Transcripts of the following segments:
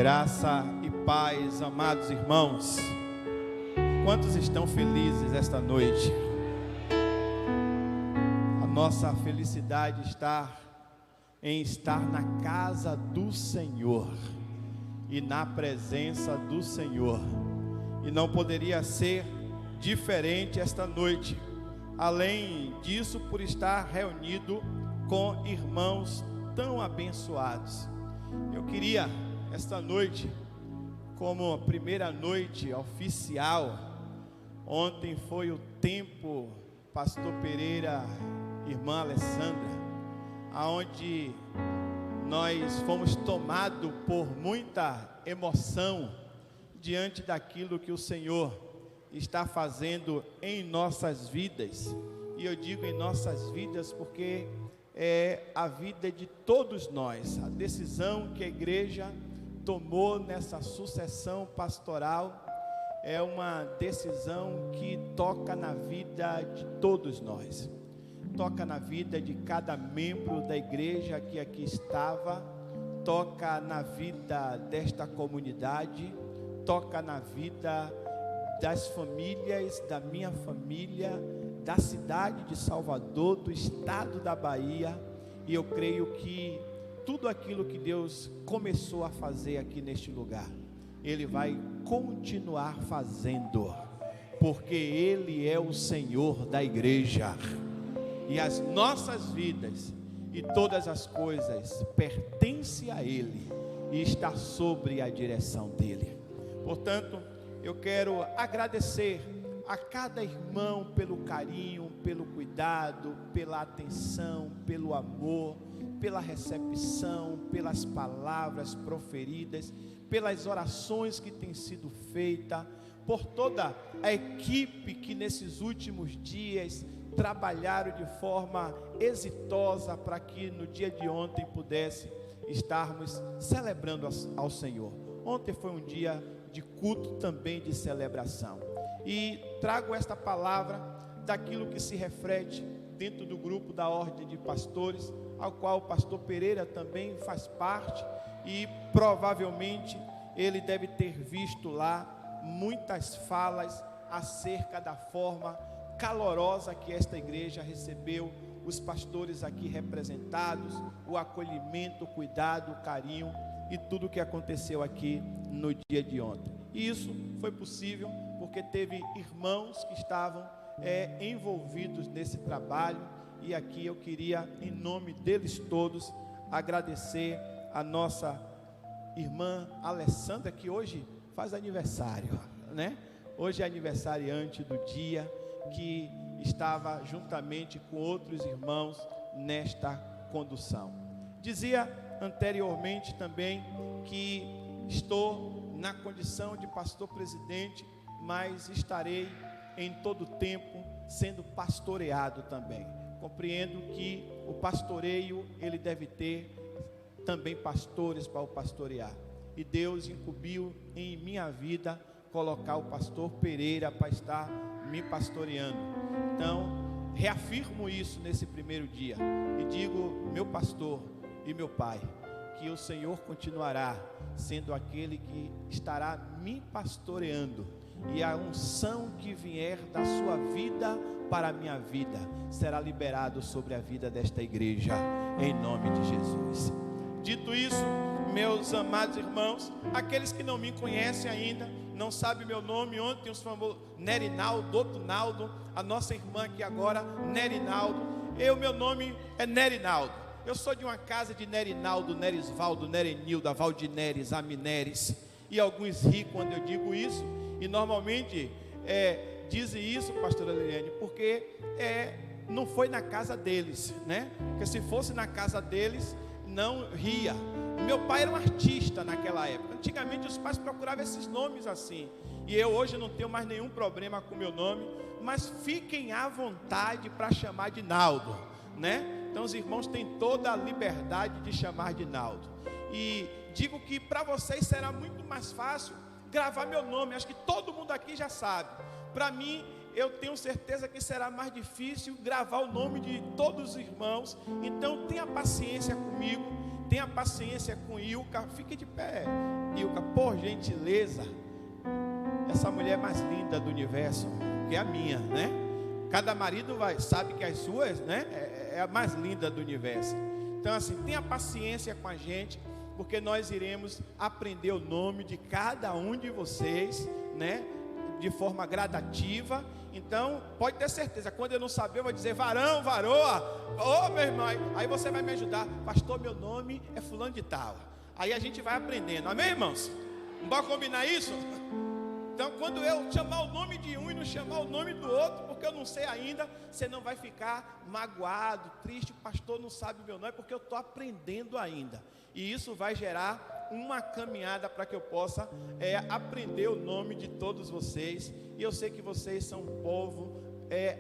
Graça e paz, amados irmãos. Quantos estão felizes esta noite? A nossa felicidade está em estar na casa do Senhor e na presença do Senhor. E não poderia ser diferente esta noite. Além disso, por estar reunido com irmãos tão abençoados. Eu queria, esta noite, como a primeira noite oficial, ontem foi o tempo, pastor Pereira, irmã Alessandra, aonde nós fomos tomados por muita emoção diante daquilo que o Senhor está fazendo em nossas vidas. E eu digo em nossas vidas porque é a vida de todos nós. A decisão que a igreja tomou nessa sucessão pastoral é uma decisão que toca na vida de todos nós, toca na vida de cada membro da igreja que aqui estava, toca na vida desta comunidade, toca na vida das famílias, da minha família, da cidade de Salvador, do estado da Bahia. E eu creio que tudo aquilo que Deus começou a fazer aqui neste lugar, Ele vai continuar fazendo, porque Ele é o Senhor da igreja, e as nossas vidas e todas as coisas pertencem a Ele, e está sobre a direção dEle. Portanto, eu quero agradecer a cada irmão pelo carinho, pelo cuidado, pela atenção, pelo amor, pela recepção, pelas palavras proferidas, pelas orações que têm sido feitas, por toda a equipe que nesses últimos dias trabalharam de forma exitosa para que no dia de ontem pudesse estarmos celebrando ao Senhor. Ontem foi um dia de culto, também de celebração, e trago esta palavra daquilo que se reflete dentro do grupo da Ordem de Pastores, ao qual o pastor Pereira também faz parte, e provavelmente ele deve ter visto lá muitas falas acerca da forma calorosa que esta igreja recebeu os pastores aqui representados, o acolhimento, o cuidado, o carinho e tudo o que aconteceu aqui no dia de ontem. E isso foi possível porque teve irmãos que estavam envolvidos nesse trabalho, e aqui eu queria, em nome deles todos, agradecer a nossa irmã Alessandra, que hoje faz aniversário, né? Hoje é aniversariante do dia, que estava juntamente com outros irmãos nesta condução. Dizia anteriormente também que estou na condição de pastor presidente, mas estarei em todo tempo sendo pastoreado também. Compreendo que o pastoreio, ele deve ter também pastores para o pastorear, e Deus incumbiu em minha vida colocar o pastor Pereira para estar me pastoreando. Então, reafirmo isso nesse primeiro dia e digo, meu pastor e meu pai, que o Senhor continuará sendo aquele que estará me pastoreando, e a unção que vier da sua vida para a minha vida será liberado sobre a vida desta igreja, em nome de Jesus. Dito isso, meus amados irmãos, aqueles que não me conhecem ainda, não sabem meu nome, ontem os famosos Nerinaldo, outro Naldo, a nossa irmã aqui agora, Nerinaldo. Meu nome é Nerinaldo. Eu sou de uma casa de Nerinaldo, Nerisvaldo, Nerenilda, Valdineres, Amineres, e alguns ri quando eu digo isso, e normalmente dizem isso, pastora Liliane, porque não foi na casa deles, né? Porque se fosse na casa deles, não ria. Meu pai era um artista naquela época. Antigamente os pais procuravam esses nomes assim, e eu hoje não tenho mais nenhum problema com meu nome, mas fiquem à vontade para chamar de Naldo, né? Então os irmãos têm toda a liberdade de chamar de Naldo, e digo que para vocês será muito mais fácil gravar meu nome. Acho que todo mundo aqui já sabe. Para mim, eu tenho certeza que será mais difícil gravar o nome de todos os irmãos. Então tenha paciência comigo, tenha paciência com Ilka. Fique de pé, Ilka, por gentileza. Essa mulher mais linda do universo, que é a minha, né? Cada marido sabe que as suas, né, é a mais linda do universo. Então assim, tenha paciência com a gente, porque nós iremos aprender o nome de cada um de vocês, né, de forma gradativa. Então, pode ter certeza, quando eu não saber, eu vou dizer varão, varoa, meu irmão, aí você vai me ajudar. Pastor, meu nome é fulano de tal. Aí a gente vai aprendendo, amém, irmãos? Bora combinar isso? Então, quando eu chamar o nome de um e não chamar o nome do outro, porque eu não sei ainda, você não vai ficar magoado, triste. O pastor não sabe o meu nome, porque eu estou aprendendo ainda. E isso vai gerar uma caminhada para que eu possa aprender o nome de todos vocês. E eu sei que vocês são um povo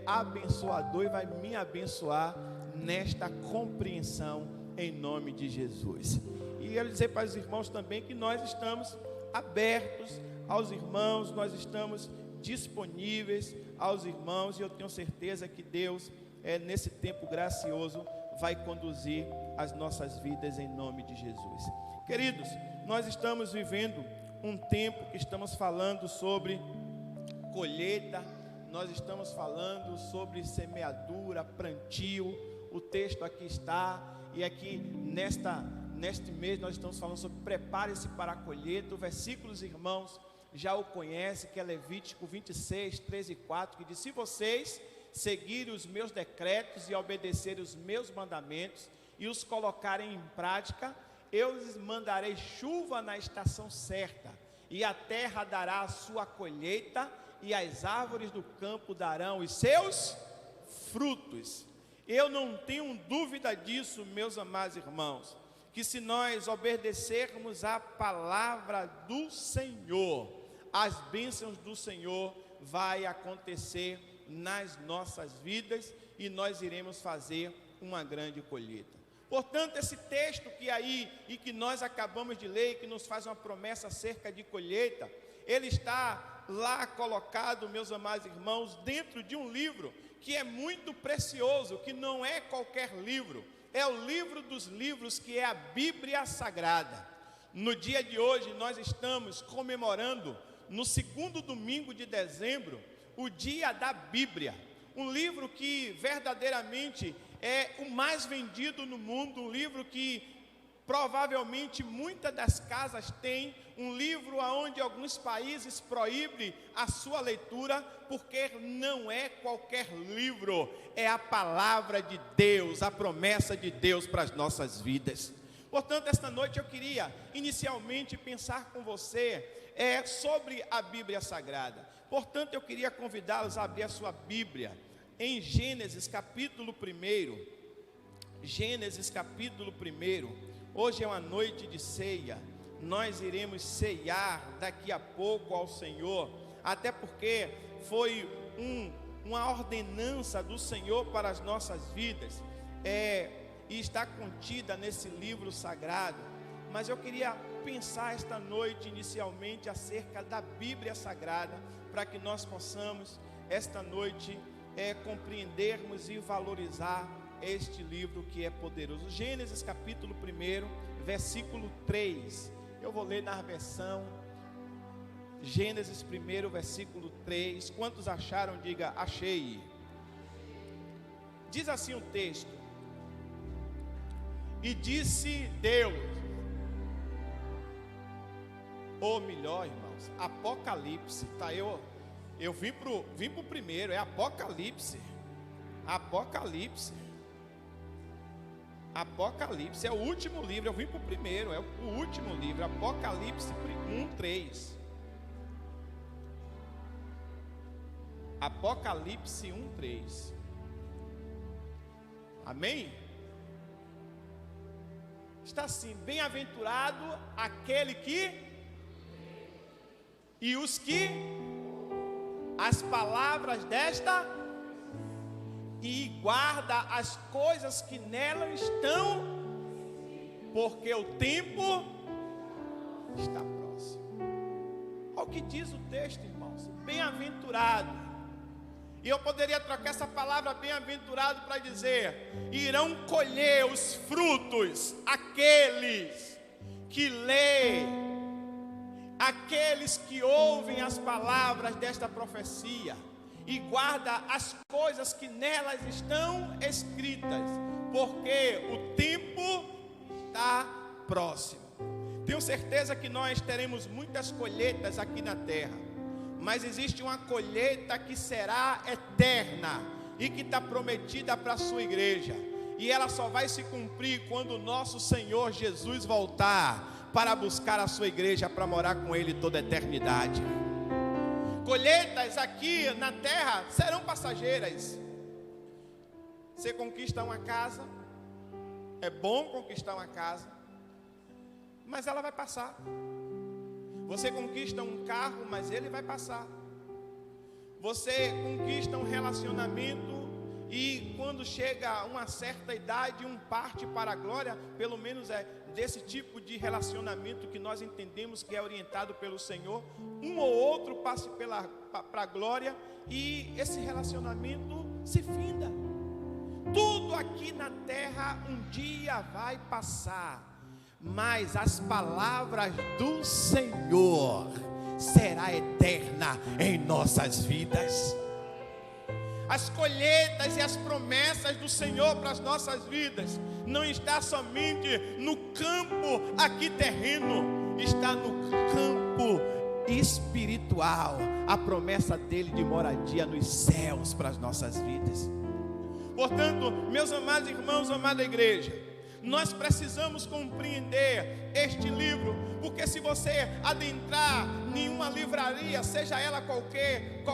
abençoador e vai me abençoar nesta compreensão em nome de Jesus. E eu dizer para os irmãos também que nós estamos abertos aos irmãos, nós estamos disponíveis aos irmãos, e eu tenho certeza que Deus, nesse tempo gracioso, vai conduzir as nossas vidas em nome de Jesus. Queridos, nós estamos vivendo um tempo que estamos falando sobre colheita, nós estamos falando sobre semeadura, plantio. O texto aqui está, e aqui neste mês nós estamos falando sobre prepare-se para a colheita. O versículo, os irmãos já o conhecem, que é Levítico 26, 13 e 4, que diz: se vocês seguirem os meus decretos e obedecerem os meus mandamentos e os colocarem em prática, eu lhes mandarei chuva na estação certa, e a terra dará a sua colheita, e as árvores do campo darão os seus frutos. Eu não tenho dúvida disso, meus amados irmãos, que se nós obedecermos a palavra do Senhor, as bênçãos do Senhor vai acontecer nas nossas vidas, e nós iremos fazer uma grande colheita. Portanto, esse texto que nós acabamos de ler, que nos faz uma promessa acerca de colheita, ele está lá colocado, meus amados irmãos, dentro de um livro que é muito precioso, que não é qualquer livro, é o livro dos livros, que é a Bíblia Sagrada. No dia de hoje nós estamos comemorando, no segundo domingo de dezembro, o dia da Bíblia, um livro que verdadeiramente é o mais vendido no mundo, um livro que provavelmente muitas das casas têm, um livro onde alguns países proíbem a sua leitura, porque não é qualquer livro, é a palavra de Deus, a promessa de Deus para as nossas vidas. Portanto, esta noite eu queria inicialmente pensar com você sobre a Bíblia Sagrada. Portanto, eu queria convidá-los a abrir a sua Bíblia em Gênesis capítulo 1. Gênesis capítulo 1. Hoje é uma noite de ceia. Nós iremos ceiar daqui a pouco ao Senhor, até porque foi uma ordenança do Senhor para as nossas vidas, e está contida nesse livro sagrado. Mas eu queria pensar esta noite inicialmente acerca da Bíblia Sagrada, para que nós possamos esta noite compreendermos e valorizar este livro que é poderoso. Gênesis capítulo 1, versículo 3. Eu vou ler na versão Gênesis 1, versículo 3. Quantos acharam? Diga, achei. Diz assim o texto: e disse Deus, ou melhor, irmãos, Apocalipse, tá? Eu vim pro primeiro, é Apocalipse. Apocalipse é o último livro, eu vim para o primeiro, é o último livro, Apocalipse 1:3. Apocalipse 1:3. Amém? Está assim: bem-aventurado aquele que, e os que, as palavras desta, e guarda as coisas que nela estão, porque o tempo está próximo. Olha o que diz o texto, irmãos: bem-aventurado. E eu poderia trocar essa palavra bem-aventurado para dizer: irão colher os frutos aqueles que lêem, aqueles que ouvem as palavras desta profecia e guardam as coisas que nelas estão escritas, porque o tempo está próximo. Tenho certeza que nós teremos muitas colheitas aqui na terra, mas existe uma colheita que será eterna e que está prometida para a sua igreja, e ela só vai se cumprir quando o nosso Senhor Jesus voltar para buscar a sua igreja para morar com Ele toda a eternidade. Colheitas aqui na terra serão passageiras. Você conquista uma casa, é bom conquistar uma casa, mas ela vai passar. Você conquista um carro, mas ele vai passar. Você conquista um relacionamento e quando chega a uma certa idade, um parte para a glória. Pelo menos é desse tipo de relacionamento que nós entendemos que é orientado pelo Senhor. Um ou outro passe para a glória e esse relacionamento se finda. Tudo aqui na terra um dia vai passar, mas as palavras do Senhor será eterna em nossas vidas. As colheitas e as promessas do Senhor para as nossas vidas não está somente no campo aqui terreno, está no campo espiritual. A promessa dele de moradia nos céus para as nossas vidas. Portanto, meus amados irmãos, amada igreja, nós precisamos compreender este livro, porque se você adentrar em uma livraria, seja ela qualquer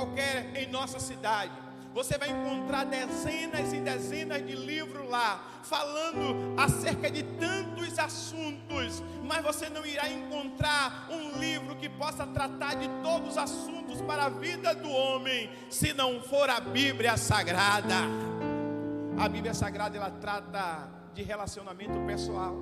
em nossa cidade, você vai encontrar dezenas e dezenas de livros lá, falando acerca de tantos assuntos, mas você não irá encontrar um livro que possa tratar de todos os assuntos para a vida do homem, se não for a Bíblia Sagrada. A Bíblia Sagrada, ela trata de relacionamento pessoal,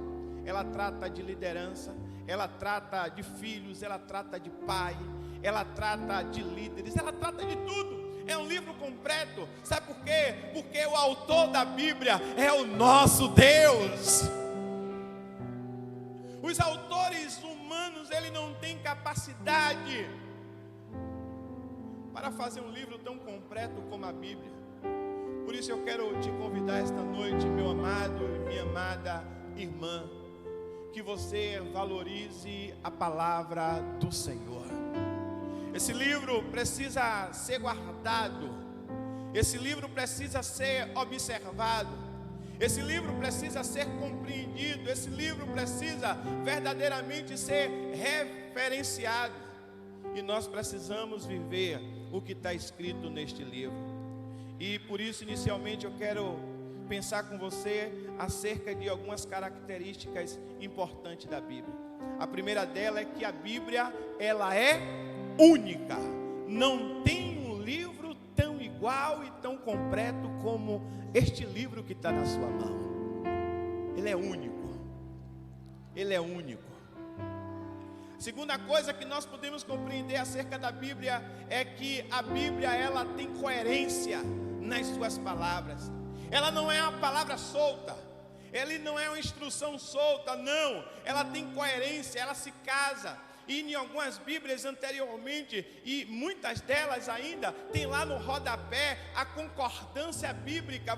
ela trata de liderança, ela trata de filhos, ela trata de pai, ela trata de líderes, ela trata de tudo. É um livro completo. Sabe por quê? Porque o autor da Bíblia é o nosso Deus. Os autores humanos, eles não têm capacidade para fazer um livro tão completo como a Bíblia. Por isso eu quero te convidar esta noite, meu amado e minha amada irmã, que você valorize a palavra do Senhor. Esse livro precisa ser guardado, esse livro precisa ser observado, esse livro precisa ser compreendido, esse livro precisa verdadeiramente ser referenciado. E nós precisamos viver o que está escrito neste livro. E por isso, inicialmente, eu quero pensar com você acerca de algumas características importantes da Bíblia. A primeira dela é que a Bíblia, ela é única. Não tem um livro tão igual e tão completo como este livro que está na sua mão. Ele é único. Ele é único. Segunda coisa que nós podemos compreender acerca da Bíblia é que a Bíblia, ela tem coerência nas suas palavras. Ela não é uma palavra solta, ele não é uma instrução solta, não. Ela tem coerência, ela se casa. E em algumas Bíblias anteriormente, e muitas delas ainda, tem lá no rodapé a concordância bíblica.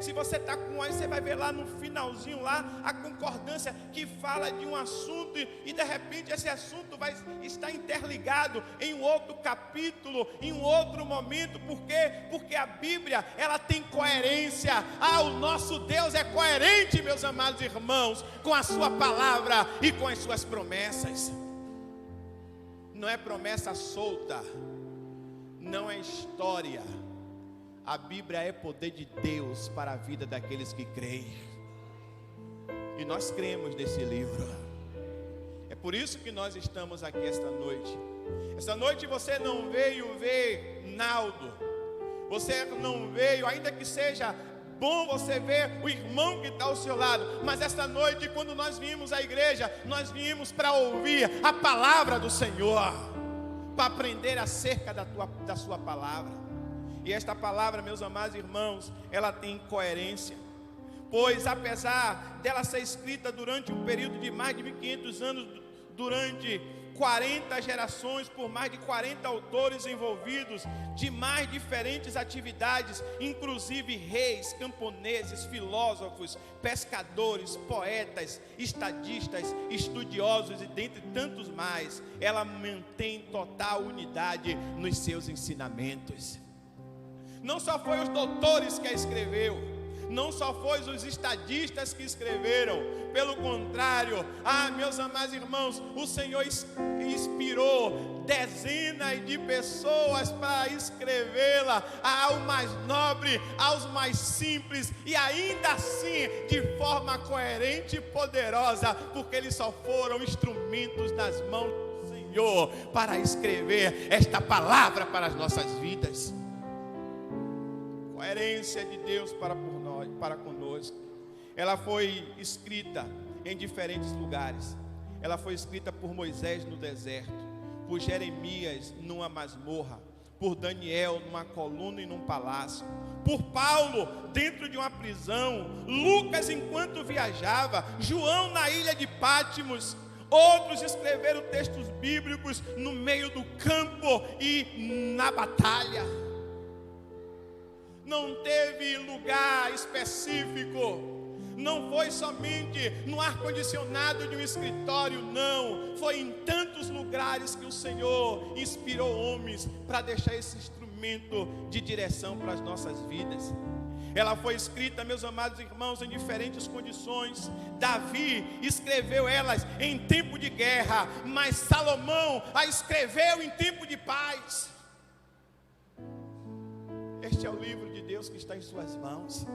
Se você está com aí, você vai ver lá no finalzinho lá a concordância que fala de um assunto e de repente esse assunto vai estar interligado em um outro capítulo, em um outro momento. Por quê? Porque a Bíblia, ela tem coerência. O nosso Deus é coerente, meus amados irmãos, com a sua palavra e com as suas promessas. Não é promessa solta, não é história. A Bíblia é poder de Deus para a vida daqueles que creem. E nós cremos nesse livro. É por isso que nós estamos aqui esta noite. Esta noite você não veio ver Naldo, você não veio, ainda que seja bom você ver o irmão que está ao seu lado, mas esta noite, quando nós viemos à igreja, nós viemos para ouvir a palavra do Senhor, para aprender acerca da sua palavra. E esta palavra, meus amados irmãos, ela tem coerência. Pois apesar dela ser escrita durante um período de mais de 1500 anos, durante 40 gerações, por mais de 40 autores envolvidos, de mais diferentes atividades, inclusive reis, camponeses, filósofos, pescadores, poetas, estadistas, estudiosos e dentre tantos mais, ela mantém total unidade nos seus ensinamentos. Não só foi os doutores que a escreveu, não só foi os estadistas que escreveram, pelo contrário, meus amados irmãos, o Senhor inspirou dezenas de pessoas para escrevê-la, ao mais nobre, aos mais simples, e ainda assim de forma coerente e poderosa, porque eles só foram instrumentos nas mãos do Senhor para escrever esta palavra para as nossas vidas. Coerência de Deus para conosco. Ela foi escrita em diferentes lugares. Ela foi escrita por Moisés no deserto, por Jeremias numa masmorra, por Daniel numa coluna e num palácio, por Paulo dentro de uma prisão, Lucas enquanto viajava, João na ilha de Pátimos. Outros escreveram textos bíblicos no meio do campo e na batalha. Não teve lugar específico, não foi somente no ar-condicionado de um escritório, não, foi em tantos lugares que o Senhor inspirou homens para deixar esse instrumento de direção para as nossas vidas. Ela foi escrita, meus amados irmãos, em diferentes condições. Davi escreveu elas em tempo de guerra, mas Salomão a escreveu em tempo de paz. Este é o livro de Deus que está em suas mãos.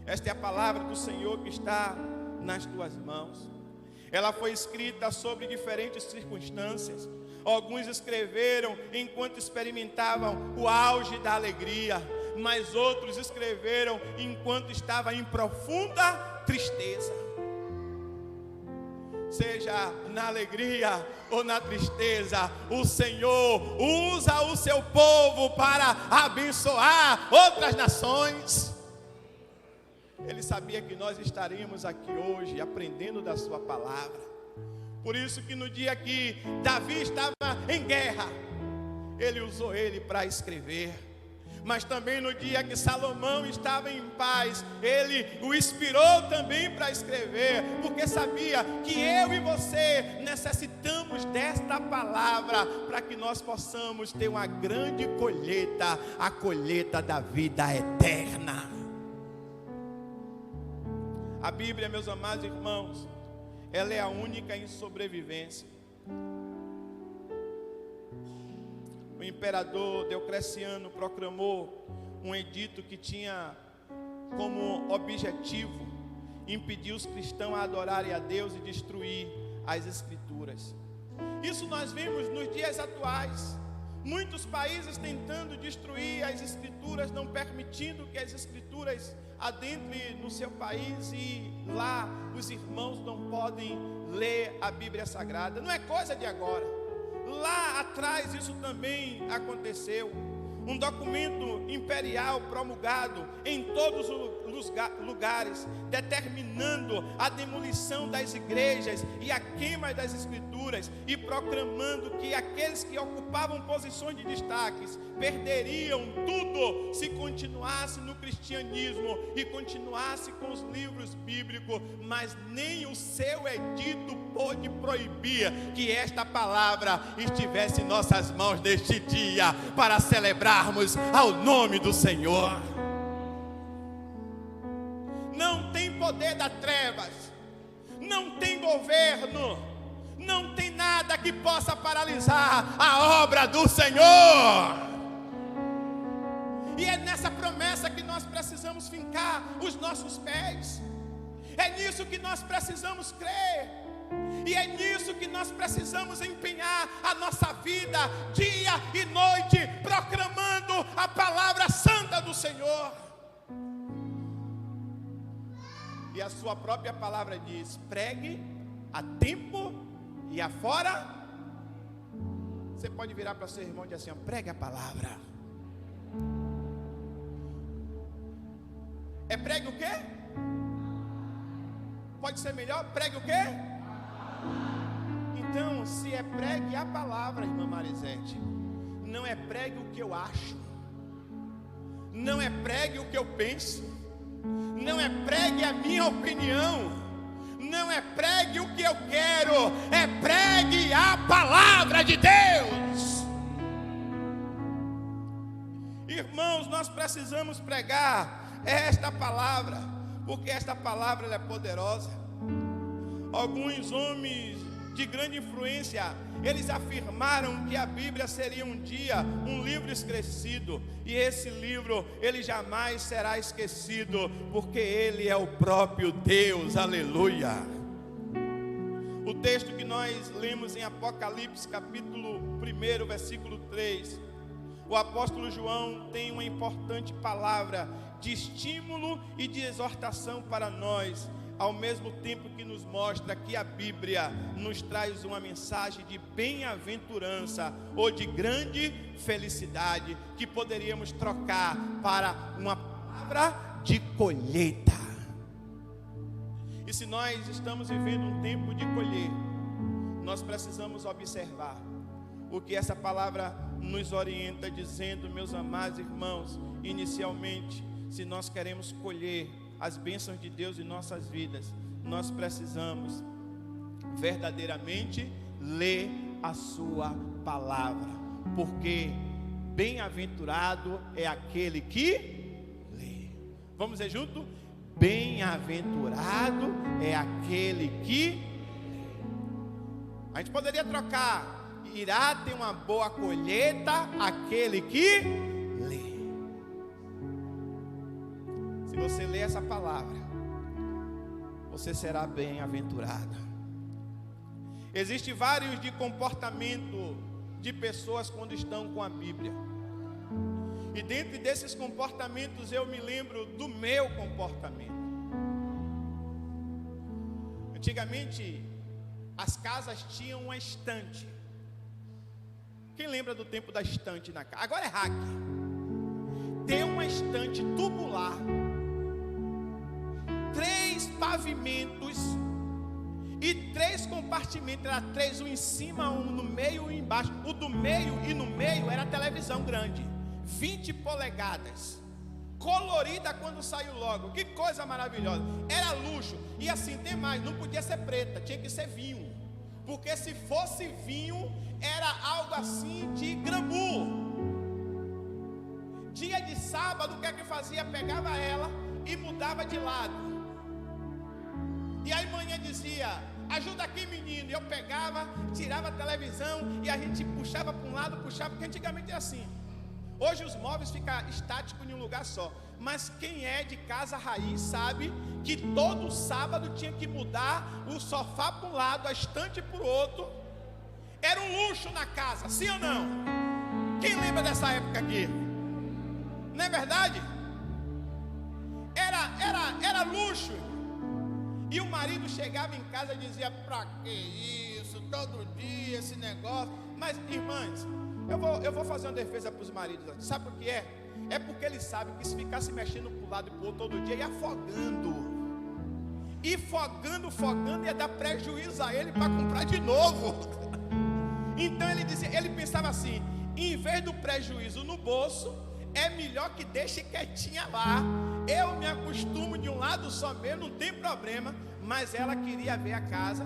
Esta é a palavra do Senhor que está nas tuas mãos. Ela foi escrita sobre diferentes circunstâncias. Alguns escreveram enquanto experimentavam o auge da alegria, mas outros escreveram enquanto estava em profunda tristeza. Seja na alegria ou na tristeza, o Senhor usa o seu povo para abençoar outras nações. Ele sabia que nós estaríamos aqui hoje aprendendo da sua palavra. Por isso que no dia que Davi estava em guerra, ele usou ele para escrever. Mas também no dia que Salomão estava em paz, ele o inspirou também para escrever, porque sabia que eu e você necessitamos desta palavra para que nós possamos ter uma grande colheita, a colheita da vida eterna. A Bíblia, meus amados irmãos, ela é a única em sobrevivência. O imperador Diocleciano proclamou um edito que tinha como objetivo impedir os cristãos a adorarem a Deus e destruir as Escrituras. Isso nós vemos nos dias atuais. Muitos países tentando destruir as Escrituras, não permitindo que as Escrituras adentrem no seu país, e lá os irmãos não podem ler a Bíblia Sagrada. Não é coisa de agora. Lá atrás isso também aconteceu. Um documento imperial promulgado em todos os lugares, determinando a demolição das igrejas e a queima das escrituras, e proclamando que aqueles que ocupavam posições de destaques perderiam tudo se continuasse no cristianismo e continuasse com os livros bíblicos. Mas nem o seu edito pôde proibir que esta palavra estivesse em nossas mãos neste dia, para celebrarmos ao nome do Senhor. Não tem poder das trevas, não tem governo, não tem nada que possa paralisar a obra do Senhor. E é nessa promessa que nós precisamos fincar os nossos pés. É nisso que nós precisamos crer. E é nisso que nós precisamos empenhar a nossa vida, dia e noite, proclamando a palavra santa do Senhor. E a sua própria palavra diz: pregue a tempo e a fora. Você pode virar para seu irmão e dizer assim: pregue a palavra. É pregue o quê? Pode ser melhor? Pregue o quê? Então, se é pregue a palavra, irmã Marisete, não é pregue o que eu acho, não é pregue o que eu penso, não é pregue a minha opinião, não é pregue o que eu quero, é pregue a palavra de Deus. Irmãos, nós precisamos pregar esta palavra, porque esta palavra ela é poderosa. Alguns homens de grande influência, eles afirmaram que a Bíblia seria um dia um livro esquecido, e esse livro ele jamais será esquecido, porque ele é o próprio Deus. Aleluia. O texto que nós lemos em Apocalipse capítulo 1, versículo 3, o apóstolo João tem uma importante palavra de estímulo e de exortação para nós, ao mesmo tempo que nos mostra que a Bíblia nos traz uma mensagem de bem-aventurança ou de grande felicidade, que poderíamos trocar para uma palavra de colheita. E se nós estamos vivendo um tempo de colher, nós precisamos observar o que essa palavra nos orienta, dizendo, meus amados irmãos, inicialmente, se nós queremos colher as bênçãos de Deus em nossas vidas, nós precisamos verdadeiramente ler a sua palavra, porque bem-aventurado é aquele que lê. Vamos dizer junto? Bem-aventurado é aquele que lê. A gente poderia trocar: irá ter uma boa colheita aquele que lê. Se você ler essa palavra, você será bem-aventurado. Existem vários de comportamento de pessoas quando estão com a Bíblia. E dentro desses comportamentos eu me lembro do meu comportamento. Antigamente as casas tinham uma estante. Quem lembra do tempo da estante na casa? Agora é hack. Tem uma estante tubular, 3 pavimentos e 3 compartimentos. Era 3, um em cima, um no meio e um embaixo. O do meio e no meio era televisão grande, 20 polegadas, colorida quando saiu logo. Que coisa maravilhosa. Era luxo. E assim, tem mais, não podia ser preta, tinha que ser vinho, porque se fosse vinho era algo assim de glamour. Dia de sábado, o que é que fazia? Pegava ela e mudava de lado. E aí manhã dizia: ajuda aqui, menino. E eu pegava, tirava a televisão e a gente puxava para um lado, puxava, porque antigamente era assim. Hoje os móveis ficam estáticos em um lugar só. Mas quem é de casa raiz sabe que todo sábado tinha que mudar o sofá para um lado, a estante para o outro. Era um luxo na casa, sim ou não? Quem lembra dessa época aqui? Não é verdade? Era luxo. E o marido chegava em casa e dizia: pra que isso? Todo dia esse negócio. Mas, irmãs, eu vou fazer uma defesa para os maridos. Sabe por que é? É porque eles sabem que se ficasse mexendo para um lado e para o outro todo dia, ia afogando. E fogando, ia dar prejuízo a ele para comprar de novo. Então ele pensava assim: em vez do prejuízo no bolso, é melhor que deixe quietinha lá. Eu me acostumo de um lado só mesmo, não tem problema. Mas ela queria ver a casa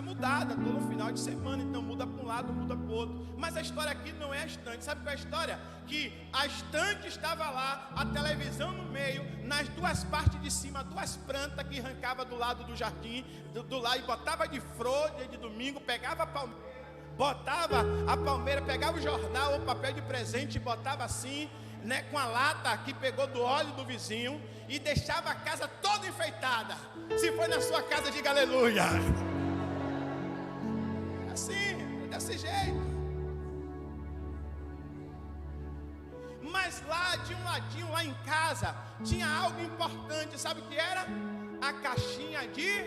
mudada todo final de semana. Então muda para um lado, muda para o outro. Mas a história aqui não é a estante. Sabe qual é a história? Que a estante estava lá, a televisão no meio, nas 2 partes de cima, 2 plantas que arrancava do lado do jardim, do lado, e botava de flor dia de domingo, pegava a palmeira, botava a palmeira, pegava o jornal ou papel de presente e botava assim, né, com a lata que pegou do óleo do vizinho, e deixava a casa toda enfeitada. Se foi na sua casa, diga aleluia. Assim, desse jeito. Mas lá de um ladinho, lá em casa, tinha algo importante. Sabe o que era? A caixinha de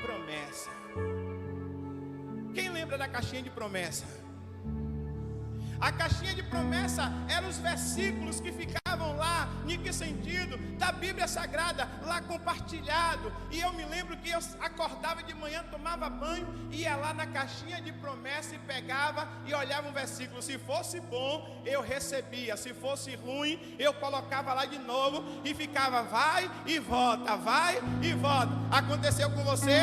promessa. Quem lembra da caixinha de promessa? A caixinha de promessa eram os versículos que ficavam lá, em que sentido? Da Bíblia Sagrada, lá compartilhado. E eu me lembro que eu acordava de manhã, tomava banho, ia lá na caixinha de promessa e pegava e olhava um versículo. Se fosse bom, eu recebia. Se fosse ruim, eu colocava lá de novo e ficava vai e volta, vai e volta. Aconteceu com você?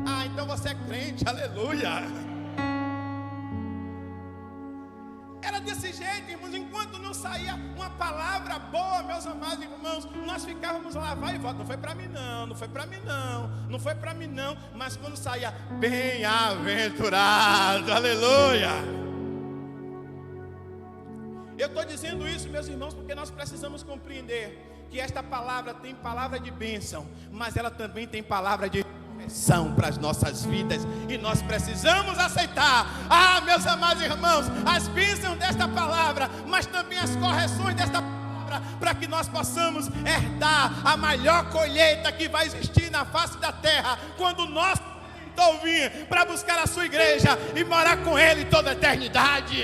Ah, então você é crente, aleluia. Era desse jeito, irmãos, enquanto não saía uma palavra boa, meus amados irmãos, nós ficávamos lá, vai e volta, não foi para mim não, não foi para mim não, não foi para mim não, mas quando saía, bem-aventurado, aleluia. Eu estou dizendo isso, meus irmãos, porque nós precisamos compreender que esta palavra tem palavra de bênção, mas ela também tem palavra de são para as nossas vidas, e nós precisamos aceitar, meus amados irmãos, as bênçãos desta palavra, mas também as correções desta palavra, para que nós possamos herdar a maior colheita que vai existir na face da terra, quando nós vir para buscar a sua igreja e morar com Ele toda a eternidade.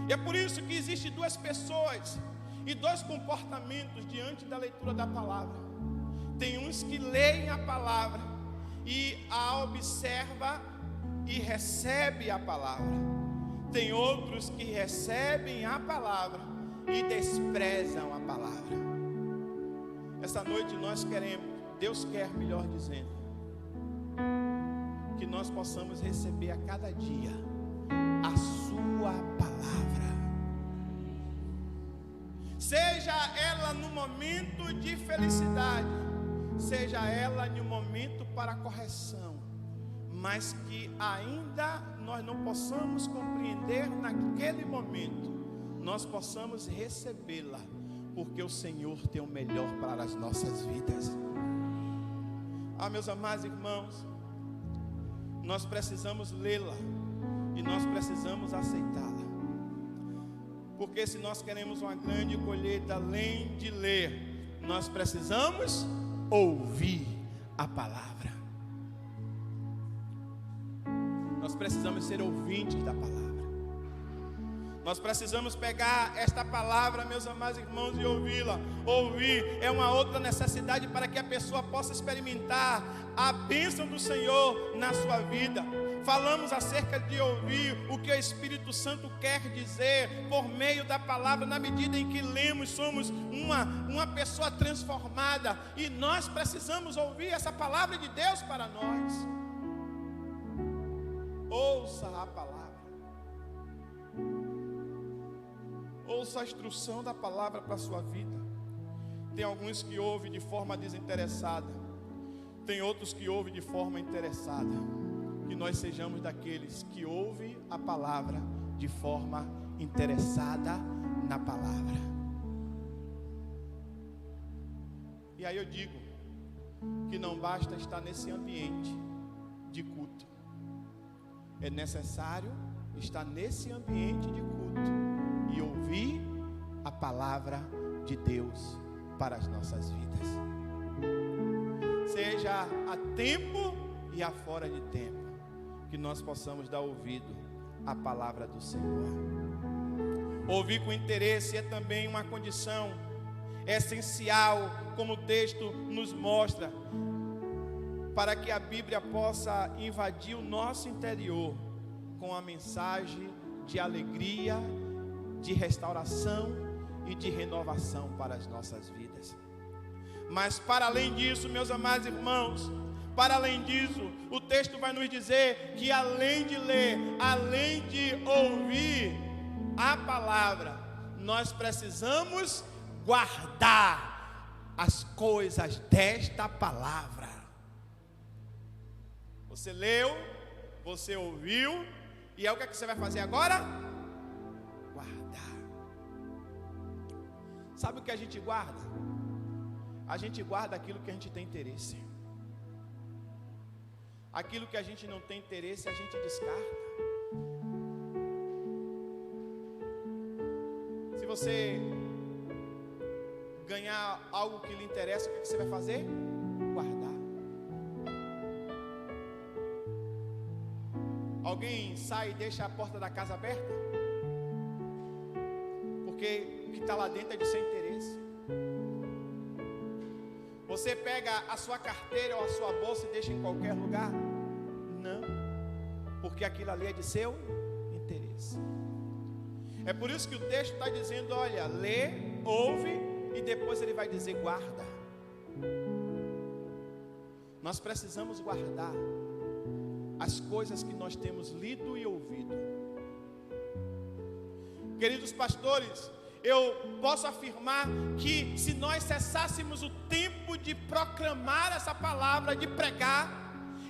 E é por isso que existem duas pessoas e dois comportamentos diante da leitura da palavra. Tem uns que leem a palavra e a observa e recebe a palavra. Tem outros que recebem a palavra e desprezam a palavra. Essa noite nós queremos, Deus quer, melhor dizendo, que nós possamos receber a cada dia a sua palavra. Seja ela no momento de felicidade, seja ela no momento para correção, mas que ainda nós não possamos compreender naquele momento, nós possamos recebê-la, porque o Senhor tem o melhor para as nossas vidas. Meus amados irmãos, nós precisamos lê-la e nós precisamos aceitá-la. Porque se nós queremos uma grande colheita, além de ler, nós precisamos ouvir a palavra. Nós precisamos ser ouvintes da palavra. Nós precisamos pegar esta palavra, meus amados irmãos, e ouvi-la. Ouvir é uma outra necessidade para que a pessoa possa experimentar a bênção do Senhor na sua vida. Falamos acerca de ouvir o que o Espírito Santo quer dizer por meio da palavra. Na medida em que lemos, somos uma pessoa transformada, e nós precisamos ouvir essa palavra de Deus para nós. Ouça a palavra, ouça a instrução da palavra para a sua vida. Tem alguns que ouvem de forma desinteressada, tem outros que ouvem de forma interessada. Que nós sejamos daqueles que ouvem a palavra de forma interessada na palavra. E aí eu digo que não basta estar nesse ambiente de culto, é necessário estar nesse ambiente de culto e ouvir a palavra de Deus para as nossas vidas, seja a tempo e a fora de tempo, que nós possamos dar ouvido à palavra do Senhor. Ouvir com interesse é também uma condição essencial, como o texto nos mostra, para que a Bíblia possa invadir o nosso interior com a mensagem de alegria, de restauração e de renovação para as nossas vidas. Mas para além disso, meus amados irmãos, para além disso, o texto vai nos dizer que além de ler, além de ouvir a palavra, nós precisamos guardar as coisas desta palavra. Você leu, você ouviu, e é o que você vai fazer agora? Guardar. Sabe o que a gente guarda? A gente guarda aquilo que a gente tem interesse. Aquilo que a gente não tem interesse, a gente descarta. Se você ganhar algo que lhe interessa, o que você vai fazer? Guardar. alguém sai e deixa a porta da casa aberta? Porque o que está lá dentro é de seu interesse. Você pega a sua carteira ou a sua bolsa e deixa em qualquer lugar? Não, porque aquilo ali é de seu interesse. É por isso que o texto está dizendo, olha, lê, ouve, e depois ele vai dizer, guarda. Nós precisamos guardar as coisas que nós temos lido e ouvido. Queridos pastores, eu posso afirmar que se nós cessássemos o tempo de proclamar essa palavra, de pregar,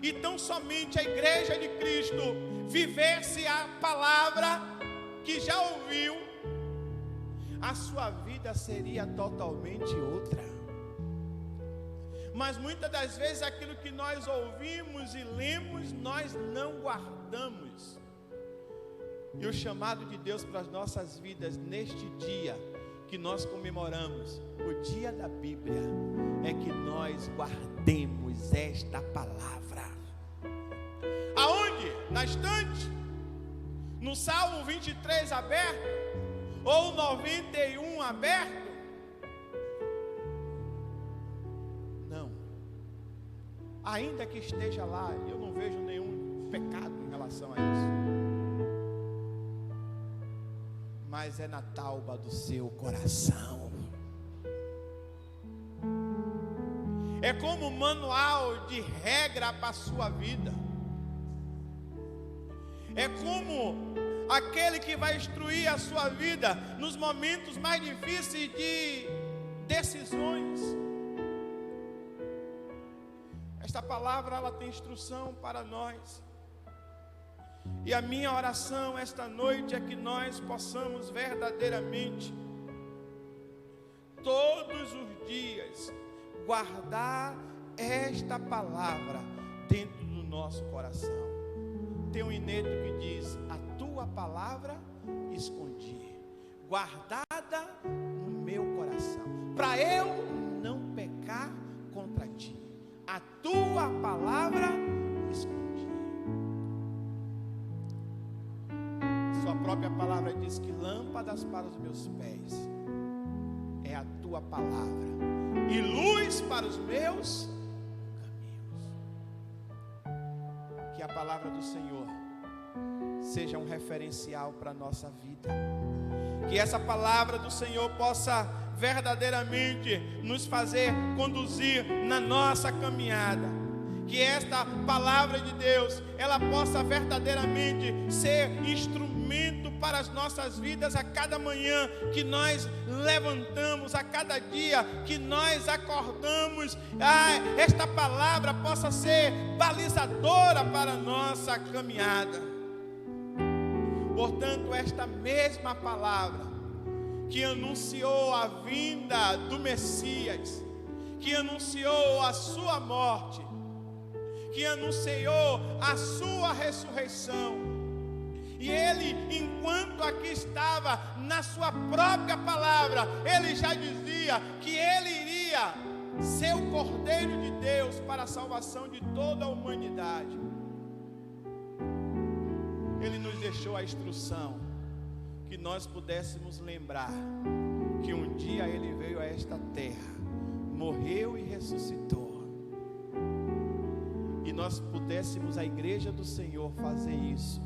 e tão somente a igreja de Cristo vivesse a palavra que já ouviu, a sua vida seria totalmente outra. Mas muitas das vezes aquilo que nós ouvimos e lemos, nós não guardamos. E o chamado de Deus para as nossas vidas neste dia que nós comemoramos, o dia da Bíblia, é que nós guardemos esta palavra. Aonde? Na estante? No Salmo 23 aberto? Ou 91 aberto? Não. Ainda que esteja lá, eu não vejo nenhum pecado em relação a isso. Mas é na tauba do seu coração. É como um manual de regra para a sua vida. É como aquele que vai instruir a sua vida nos momentos mais difíceis de decisões. Esta palavra, ela tem instrução para nós. E a minha oração esta noite é que nós possamos verdadeiramente, todos os dias, guardar esta palavra dentro do nosso coração. Tem um inédito que diz: a tua palavra escondi, guardada no meu coração, para eu não pecar contra ti. A tua palavra escondi. Sua própria palavra diz que lâmpadas para os meus pés é a tua palavra e luz para os meus caminhos. Que a palavra do Senhor seja um referencial para a nossa vida. Que essa palavra do Senhor possa verdadeiramente nos fazer conduzir na nossa caminhada. Que esta palavra de Deus, ela possa verdadeiramente ser instrumento para as nossas vidas a cada manhã que nós levantamos, a cada dia que nós acordamos. Esta palavra possa ser balizadora para a nossa caminhada. Portanto, esta mesma palavra que anunciou a vinda do Messias, que anunciou a sua morte, que anunciou a sua ressurreição, e ele, enquanto aqui estava, na sua própria palavra, ele já dizia que ele iria ser o Cordeiro de Deus para a salvação de toda a humanidade. Ele nos deixou a instrução que nós pudéssemos lembrar que um dia ele veio a esta terra, morreu e ressuscitou, e nós pudéssemos, a igreja do Senhor, fazer isso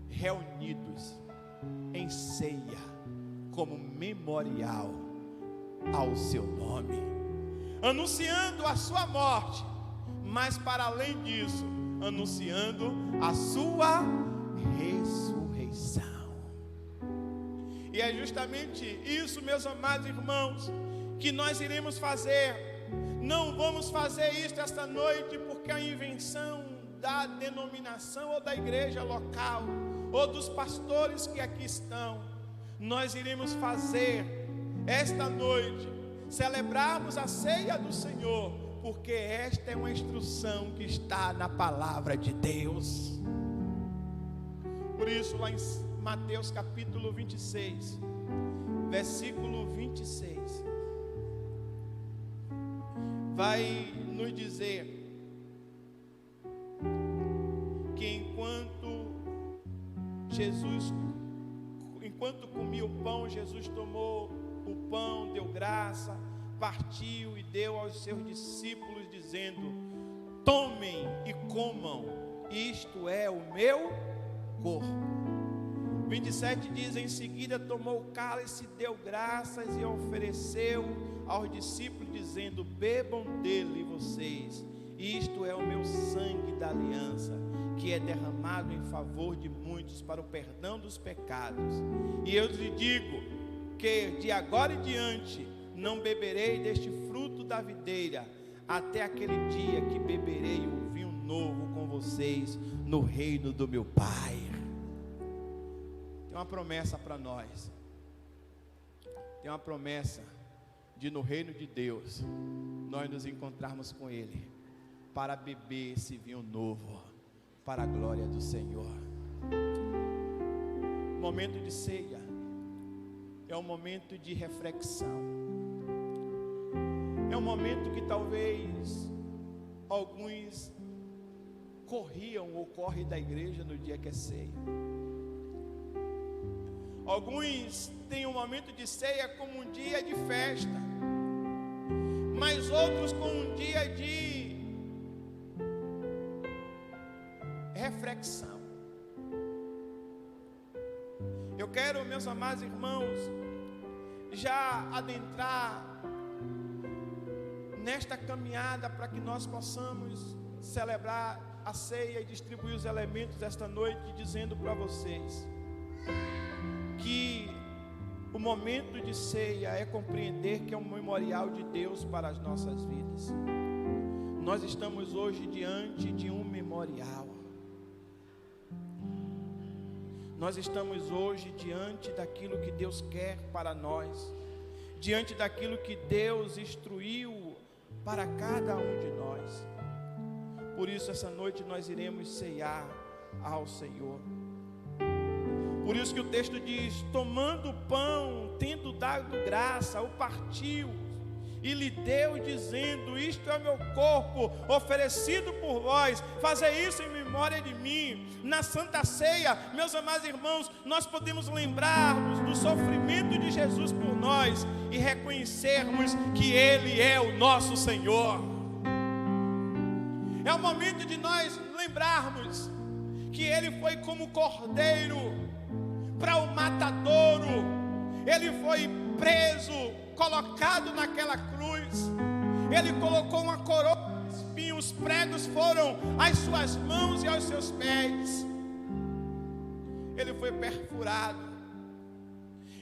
reunidos em ceia, como memorial ao seu nome, anunciando a sua morte, mas para além disso, anunciando a sua ressurreição. E é justamente isso, meus amados irmãos, que nós iremos fazer. Não vamos fazer isso esta noite porque a invenção da denominação ou da igreja local, ou dos pastores que aqui estão. Nós iremos fazer esta noite, celebrarmos a ceia do Senhor, porque esta é uma instrução que está na palavra de Deus. Por isso, lá em Mateus capítulo 26, versículo 26, vai nos dizer que enquanto Jesus, enquanto comia o pão, Jesus tomou o pão, deu graça, partiu e deu aos seus discípulos, dizendo: tomem e comam, isto é o meu corpo. 27 diz: em seguida tomou o cálice, deu graças e ofereceu aos discípulos, dizendo: bebam dele vocês, isto é o meu sangue da aliança, que é derramado em favor de muitos para o perdão dos pecados. E eu lhe digo que de agora em diante não beberei deste fruto da videira, até aquele dia que beberei o vinho novo com vocês no reino do meu Pai. Tem uma promessa para nós. Tem uma promessa de no reino de Deus nós nos encontrarmos com Ele para beber esse vinho novo, para a glória do Senhor. Momento de ceia é um momento de reflexão. É um momento que talvez alguns corriam ou correm da igreja no dia que é ceia. Alguns têm um momento de ceia como um dia de festa, mas outros como um dia de reflexão. Eu quero, meus amados irmãos, já adentrar nesta caminhada para que nós possamos celebrar a ceia e distribuir os elementos esta noite, dizendo para vocês que o momento de ceia é compreender que é um memorial de Deus para as nossas vidas. Nós estamos hoje diante de um memorial. Nós estamos hoje diante daquilo que Deus quer para nós, diante daquilo que Deus instruiu para cada um de nós. Por isso essa noite nós iremos ceiar ao Senhor. Por isso que o texto diz: tomando o pão, tendo dado graça, o partiu e lhe deu, dizendo: isto é o meu corpo oferecido por vós, fazei isso em memória de mim. Na Santa Ceia, meus amados irmãos, nós podemos lembrarmos do sofrimento de Jesus por nós e reconhecermos que Ele é o nosso Senhor. É o momento de nós lembrarmos que Ele foi como cordeiro para o matadouro. Ele foi preso, colocado naquela cruz. Ele colocou uma coroa de espinhos, os pregos foram às suas mãos e aos seus pés. Ele foi perfurado,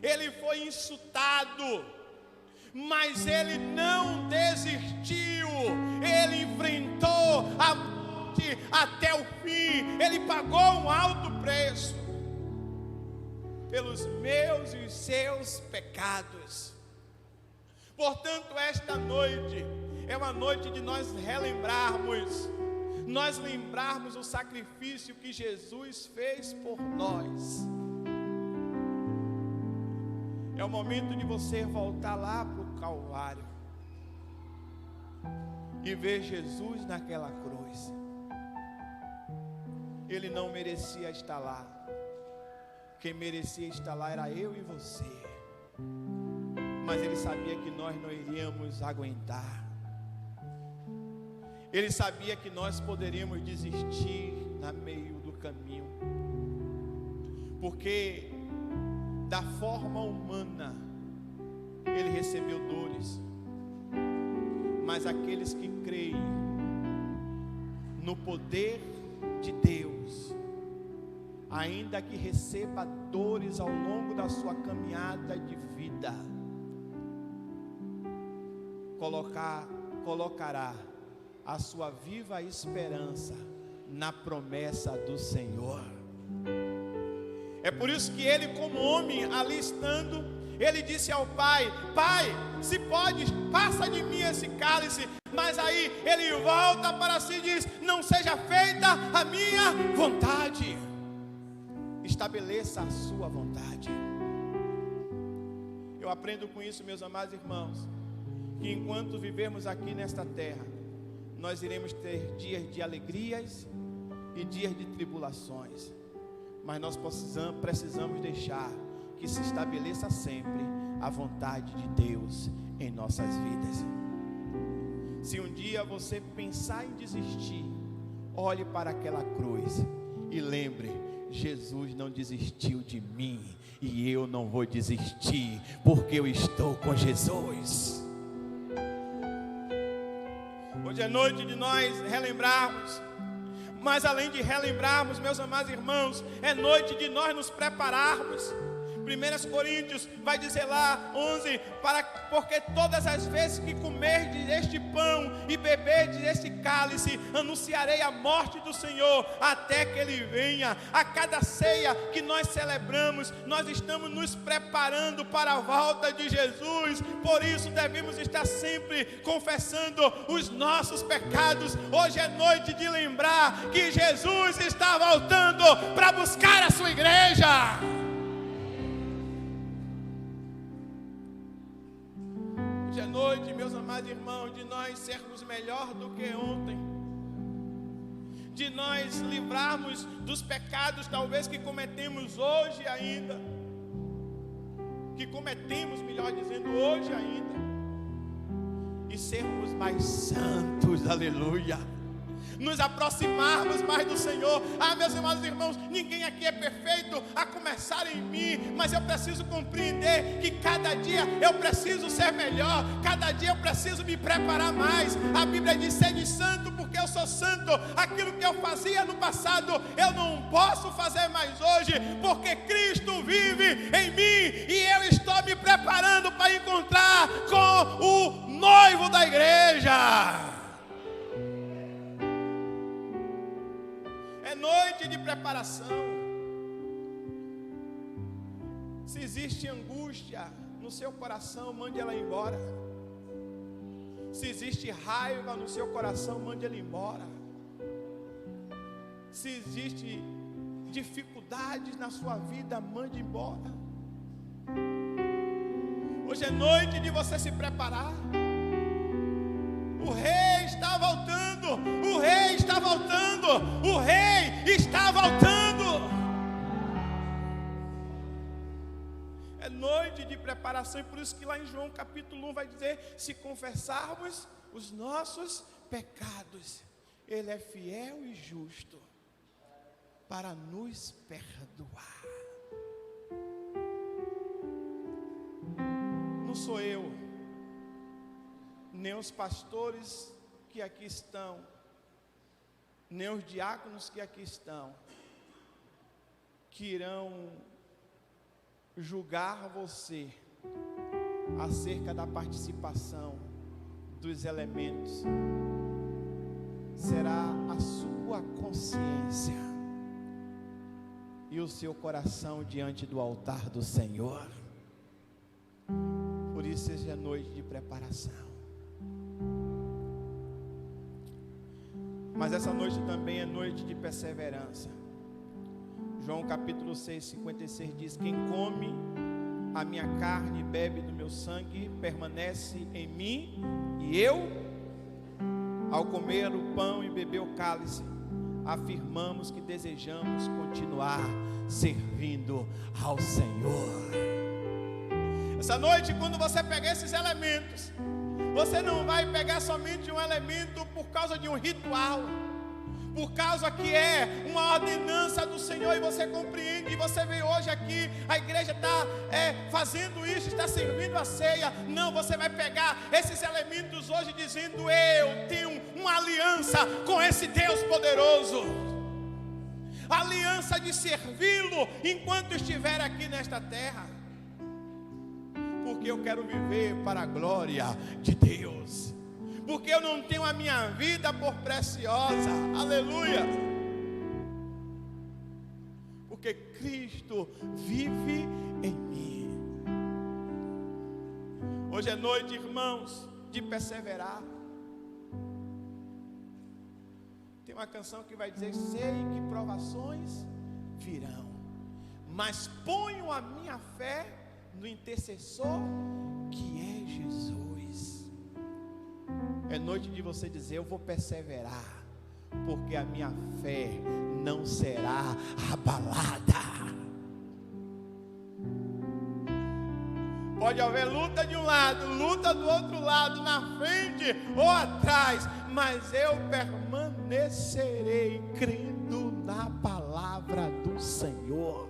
ele foi insultado, mas ele não desistiu. Ele enfrentou a morte até o fim. Ele pagou um alto preço pelos meus e os seus pecados. Portanto, esta noite é uma noite de nós relembrarmos, nós lembrarmos o sacrifício que Jesus fez por nós. É o momento de você voltar lá para o Calvário e ver Jesus naquela cruz. Ele não merecia estar lá. Quem merecia estar lá era eu e você. Mas Ele sabia que nós não iríamos aguentar. Ele sabia que nós poderíamos desistir no meio do caminho. Porque da forma humana Ele recebeu dores. Mas aqueles que creem no poder de Deus, ainda que receba dores ao longo da sua caminhada de vida, colocará a sua viva esperança na promessa do Senhor. É por isso que ele, como homem, ali estando, ele disse ao Pai: Pai, se pode, passa de mim esse cálice. Mas aí ele volta para si e diz: não seja feita a minha vontade, estabeleça a sua vontade. Eu aprendo com isso, meus amados irmãos, que enquanto vivermos aqui nesta terra, nós iremos ter dias de alegrias e dias de tribulações, mas nós precisamos deixar que se estabeleça sempre a vontade de Deus em nossas vidas. Se um dia você pensar em desistir, olhe para aquela cruz e lembre: Jesus não desistiu de mim e eu não vou desistir, porque eu estou com Jesus. Hoje é noite de nós relembrarmos, mas além de relembrarmos, meus amados irmãos, é noite de nós nos prepararmos. 1 Coríntios vai dizer lá, 11, porque todas as vezes que comerdes este pão e beberdes este cálice, anunciarei a morte do Senhor, até que Ele venha. A cada ceia que nós celebramos, nós estamos nos preparando para a volta de Jesus. Por isso devemos estar sempre confessando os nossos pecados. Hoje é noite de lembrar que Jesus está voltando para buscar a sua igreja. Hoje é noite, meus amados irmãos, de nós sermos melhor do que ontem, de nós livrarmos dos pecados talvez que cometemos hoje ainda, melhor dizendo, hoje ainda, e sermos mais santos, aleluia, nos aproximarmos mais do Senhor. Meus amados irmãos, ninguém aqui é perfeito, a começar em mim, mas eu preciso compreender que cada dia eu preciso ser melhor, cada dia eu preciso me preparar mais. A Bíblia diz: sede santo, porque eu sou santo. Aquilo que eu fazia no passado, eu não posso fazer mais hoje, porque Cristo vive em mim, e eu estou me preparando para encontrar com o noivo da igreja. Noite de preparação. Se existe angústia no seu coração, mande ela embora. Se existe raiva no seu coração, mande ela embora. Se existe dificuldades na sua vida, mande embora. Hoje é noite de você se preparar. O rei está voltando, o rei está voltando, o rei está voltando. É noite de preparação, e por isso que lá em João capítulo 1 vai dizer: se confessarmos os nossos pecados, Ele é fiel e justo para nos perdoar. Não sou eu, nem os pastores que aqui estão, nem os diáconos que aqui estão, que irão julgar você acerca da participação dos elementos. Será a sua consciência e o seu coração diante do altar do Senhor. Por isso hoje é noite de preparação. Mas essa noite também é noite de perseverança. João capítulo 6, 56 diz: quem come a minha carne e bebe do meu sangue permanece em mim, e eu, ao comer o pão e beber o cálice, afirmamos que desejamos continuar servindo ao Senhor. Essa noite, quando você pegar esses elementos, você não vai pegar somente um elemento por causa de um ritual, por causa que é uma ordenança do Senhor, e você compreende, e você vê hoje aqui, a igreja está fazendo isso, está servindo a ceia. Não, você vai pegar esses elementos hoje dizendo: eu tenho uma aliança com esse Deus poderoso, aliança de servi-lo enquanto estiver aqui nesta terra, porque eu quero viver para a glória de Deus, porque eu não tenho a minha vida por preciosa, aleluia, porque Cristo vive em mim. Hoje é noite, irmãos, de perseverar. Tem uma canção que vai dizer: sei que provações virão, mas ponho a minha fé no intercessor que é Jesus. É noite de você dizer: eu vou perseverar, porque a minha fé não será abalada. Pode haver luta de um lado, luta do outro lado, na frente ou atrás, mas eu permanecerei crendo na palavra do Senhor.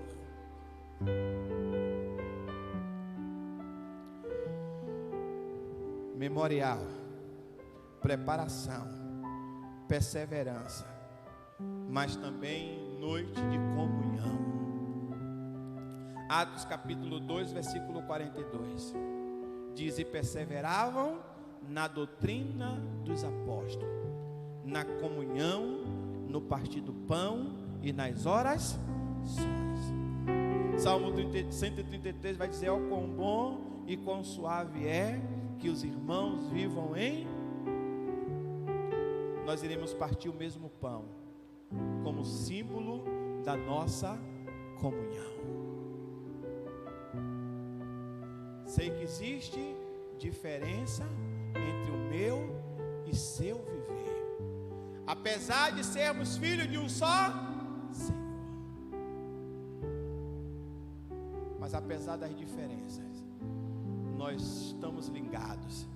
Memorial, preparação, perseverança, mas também noite de comunhão. Atos capítulo 2, versículo 42 diz: e perseveravam na doutrina dos apóstolos, na comunhão, no partir do pão e nas orações. Salmo 133 vai dizer: ó, quão bom e quão suave é que os irmãos vivam em... Nós iremos partir o mesmo pão como símbolo da nossa comunhão. Sei que existe diferença entre o meu e seu viver, apesar de sermos filhos de um só Senhor. Mas apesar das diferenças, nós estamos ligados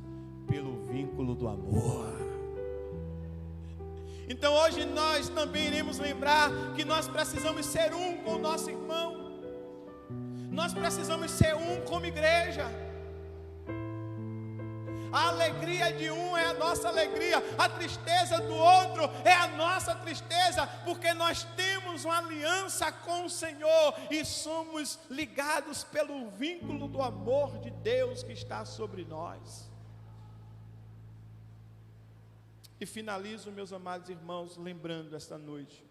pelo vínculo do amor. Então hoje nós também iremos lembrar que nós precisamos ser um com o nosso irmão. Nós precisamos ser um como igreja. A alegria de um é a nossa alegria, a tristeza do outro é a nossa tristeza, porque nós temos uma aliança com o Senhor e somos ligados pelo vínculo do amor de Deus que está sobre nós. E finalizo, meus amados irmãos, lembrando esta noite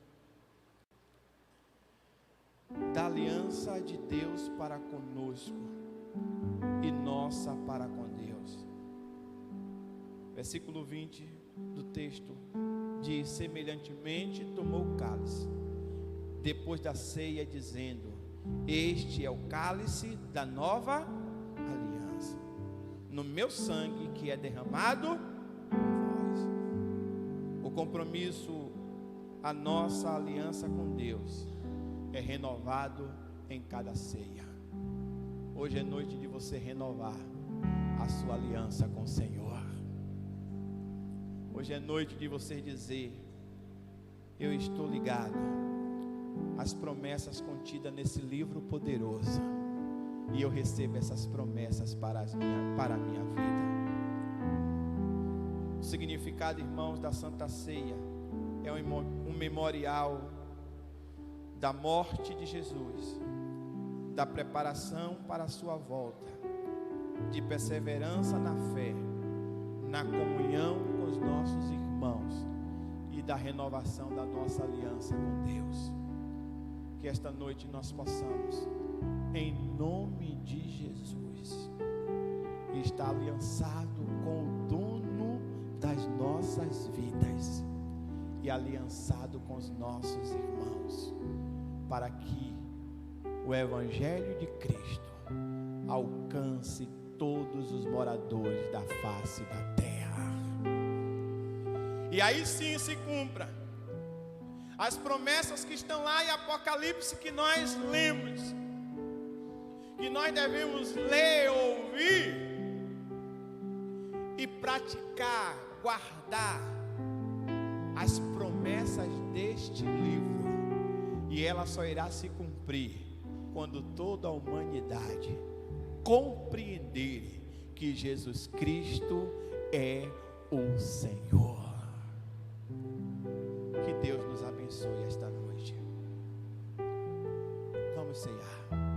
da aliança de Deus para conosco e nossa para com Deus. Versículo 20 do texto diz: semelhantemente tomou o cálice depois da ceia, dizendo: este é o cálice da nova aliança, no meu sangue que é derramado por vós. O compromisso, a nossa aliança com Deus é renovado em cada ceia. Hoje é noite de você renovar a sua aliança com o Senhor. Hoje é noite de você dizer: eu estou ligado às promessas contidas nesse livro poderoso, e eu recebo essas promessas para a minha vida. O significado, irmãos, da Santa Ceia é um memorial da morte de Jesus, da preparação para a sua volta, de perseverança na fé, na comunhão com os nossos irmãos e da renovação da nossa aliança com Deus. Que esta noite nós possamos, em nome de Jesus, estar aliançado com o dono das nossas vidas e aliançado com os nossos irmãos, para que o Evangelho de Cristo alcance todos os moradores da face da terra. E aí sim se cumpra as promessas que estão lá em Apocalipse, que nós lemos, que nós devemos ler, ouvir e praticar, guardar as promessas deste livro. E ela só irá se cumprir quando toda a humanidade compreender que Jesus Cristo é o Senhor. Que Deus nos abençoe esta noite. Vamos ceiar.